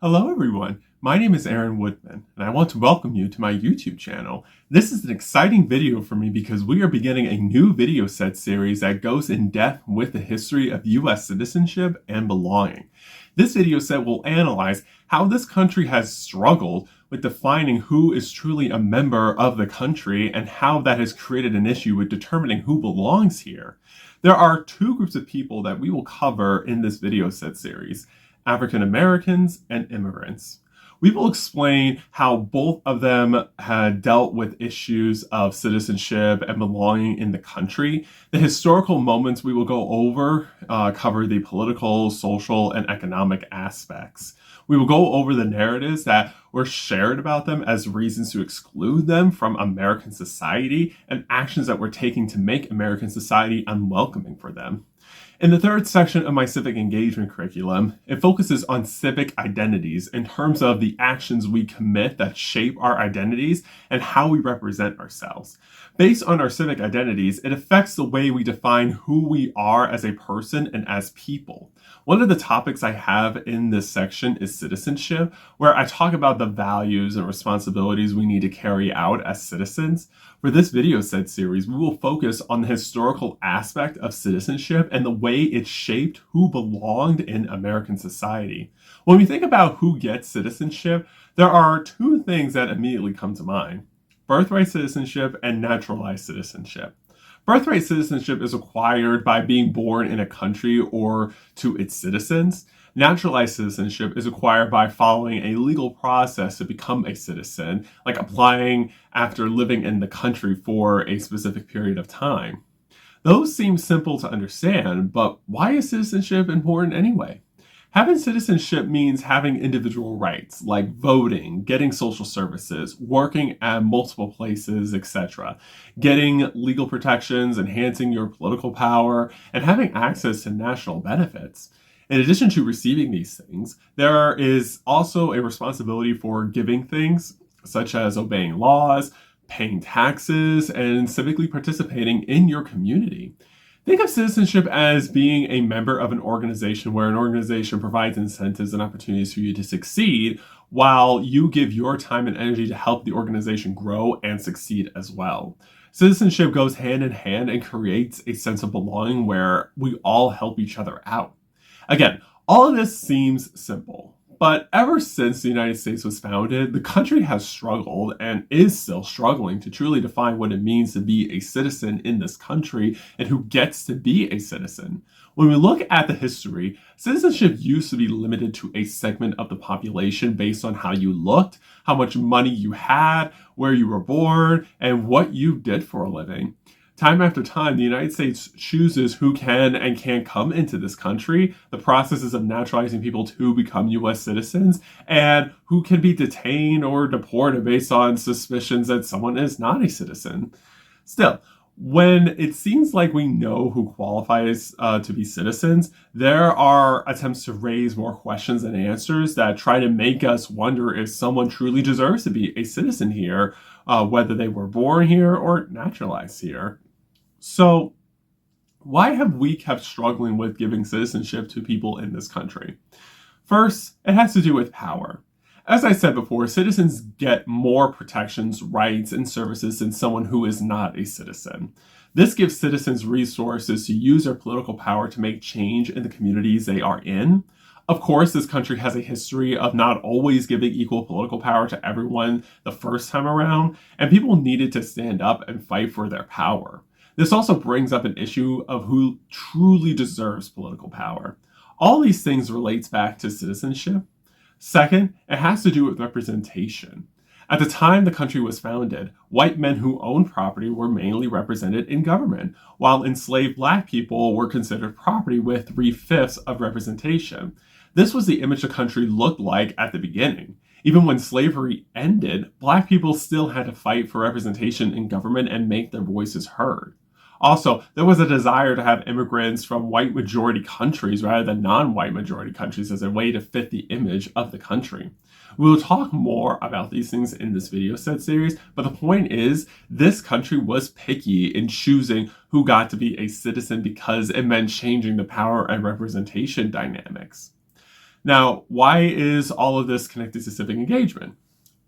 Hello everyone, my name is Aaron Woodman, and I want to welcome you to my YouTube channel. This is an exciting video for me because we are beginning a new video set series that goes in depth with the history of US citizenship and belonging. This video set will analyze how this country has struggled with defining who is truly a member of the country and how that has created an issue with determining who belongs here. There are two groups of people that we will cover in this video set series: African Americans and immigrants. We will explain how both of them had dealt with issues of citizenship and belonging in the country. The historical moments we will go over cover the political, social, and economic aspects. We will go over the narratives that were shared about them as reasons to exclude them from American society and actions that were taken to make American society unwelcoming for them. In the third section of my civic engagement curriculum, it focuses on civic identities in terms of the actions we commit that shape our identities and how we represent ourselves. Based on our civic identities, it affects the way we define who we are as a person and as people. One of the topics I have in this section is citizenship, where I talk about the values and responsibilities we need to carry out as citizens. For this video set series, we will focus on the historical aspect of citizenship and the way it shaped who belonged in American society. When we think about who gets citizenship, there are two things that immediately come to mind: birthright citizenship and naturalized citizenship. Birthright citizenship is acquired by being born in a country or to its citizens. Naturalized citizenship is acquired by following a legal process to become a citizen, like applying after living in the country for a specific period of time. Those seem simple to understand, but why is citizenship important anyway? Having citizenship means having individual rights like voting, getting social services, working at multiple places, etc., getting legal protections, enhancing your political power, and having access to national benefits. In addition to receiving these things, there is also a responsibility for giving things, such as obeying laws, paying taxes, and civically participating in your community. Think of citizenship as being a member of an organization where an organization provides incentives and opportunities for you to succeed, while you give your time and energy to help the organization grow and succeed as well. Citizenship goes hand in hand and creates a sense of belonging where we all help each other out. Again, all of this seems simple, but ever since the United States was founded, the country has struggled and is still struggling to truly define what it means to be a citizen in this country and who gets to be a citizen. When we look at the history, citizenship used to be limited to a segment of the population based on how you looked, how much money you had, where you were born, and what you did for a living. Time after time, the United States chooses who can and can't come into this country, the processes of naturalizing people to become U.S. citizens, and who can be detained or deported based on suspicions that someone is not a citizen. Still, when it seems like we know who qualifies to be citizens, there are attempts to raise more questions than answers that try to make us wonder if someone truly deserves to be a citizen here, whether they were born here or naturalized here. So, why have we kept struggling with giving citizenship to people in this country? First, it has to do with power. As I said before, citizens get more protections, rights, and services than someone who is not a citizen. This gives citizens resources to use their political power to make change in the communities they are in. Of course, this country has a history of not always giving equal political power to everyone the first time around, and people needed to stand up and fight for their power. This also brings up an issue of who truly deserves political power. All these things relates back to citizenship. Second, it has to do with representation. At the time the country was founded, white men who owned property were mainly represented in government, while enslaved black people were considered property with 3/5 of representation. This was the image the country looked like at the beginning. Even when slavery ended, black people still had to fight for representation in government and make their voices heard. Also, there was a desire to have immigrants from white majority countries rather than non-white majority countries as a way to fit the image of the country. We will talk more about these things in this video set series, but the point is, this country was picky in choosing who got to be a citizen because it meant changing the power and representation dynamics. Now, why is all of this connected to civic engagement?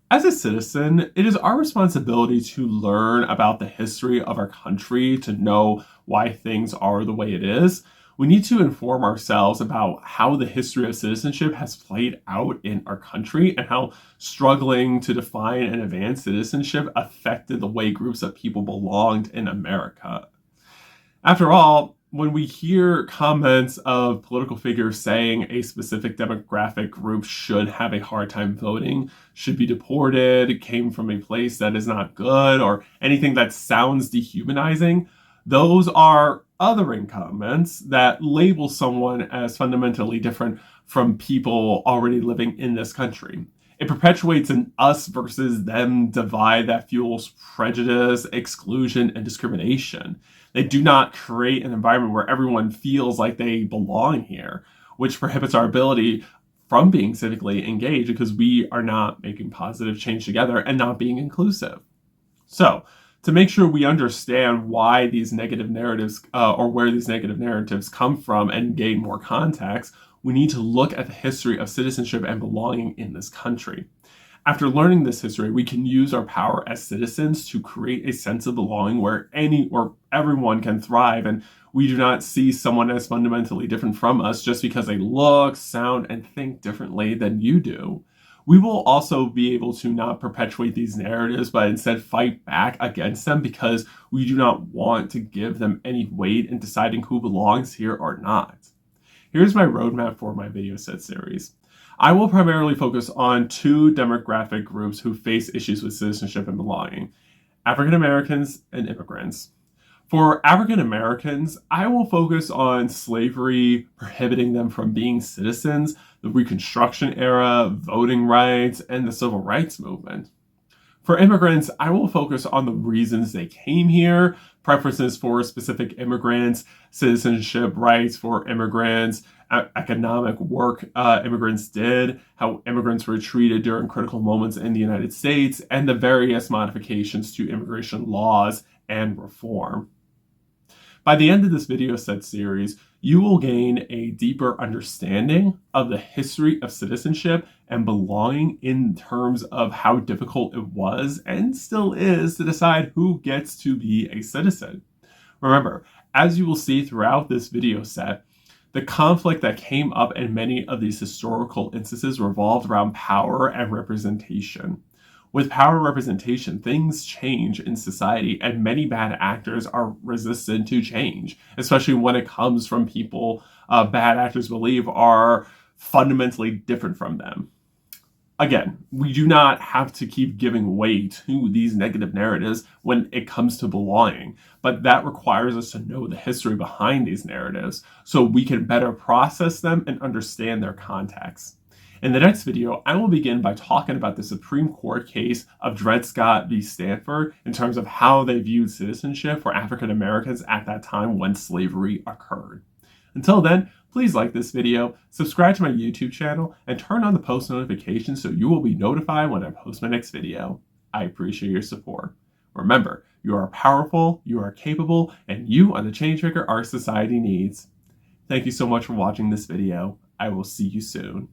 As a citizen, it is our responsibility to learn about the history of our country, to know why things are the way it is. We need to inform ourselves about how the history of citizenship has played out in our country and how struggling to define and advance citizenship affected the way groups of people belonged in America. After all, when we hear comments of political figures saying a specific demographic group should have a hard time voting, should be deported, came from a place that is not good, or anything that sounds dehumanizing, those are othering comments that label someone as fundamentally different from people already living in this country. It perpetuates an us versus them divide that fuels prejudice, exclusion, and discrimination. They do not create an environment where everyone feels like they belong here, which prohibits our ability from being civically engaged because we are not making positive change together and not being inclusive. So, to make sure we understand why these negative narratives or where these negative narratives come from and gain more context, we need to look at the history of citizenship and belonging in this country. After learning this history, we can use our power as citizens to create a sense of belonging where everyone can thrive, and we do not see someone as fundamentally different from us just because they look, sound, and think differently than you do. We will also be able to not perpetuate these narratives, but instead fight back against them because we do not want to give them any weight in deciding who belongs here or not. Here's my roadmap for my video set series. I will primarily focus on two demographic groups who face issues with citizenship and belonging: African Americans and immigrants. For African Americans, I will focus on slavery, prohibiting them from being citizens, the Reconstruction era, voting rights, and the civil rights movement. For immigrants, I will focus on the reasons they came here, preferences for specific immigrants, citizenship rights for immigrants, economic work immigrants did, how immigrants were treated during critical moments in the United States, and the various modifications to immigration laws and reform. By the end of this video set series, you will gain a deeper understanding of the history of citizenship and belonging in terms of how difficult it was and still is to decide who gets to be a citizen. Remember, as you will see throughout this video set, the conflict that came up in many of these historical instances revolved around power and representation. With power representation, things change in society, and many bad actors are resistant to change, especially when it comes from people bad actors believe are fundamentally different from them. Again, we do not have to keep giving weight to these negative narratives when it comes to belonging, but that requires us to know the history behind these narratives so we can better process them and understand their context. In the next video, I will begin by talking about the Supreme Court case of Dred Scott v. Stanford in terms of how they viewed citizenship for African Americans at that time when slavery occurred. Until then, please like this video, subscribe to my YouTube channel, and turn on the post notifications so you will be notified when I post my next video. I appreciate your support. Remember, you are powerful, you are capable, and you are the changemaker our society needs. Thank you so much for watching this video. I will see you soon.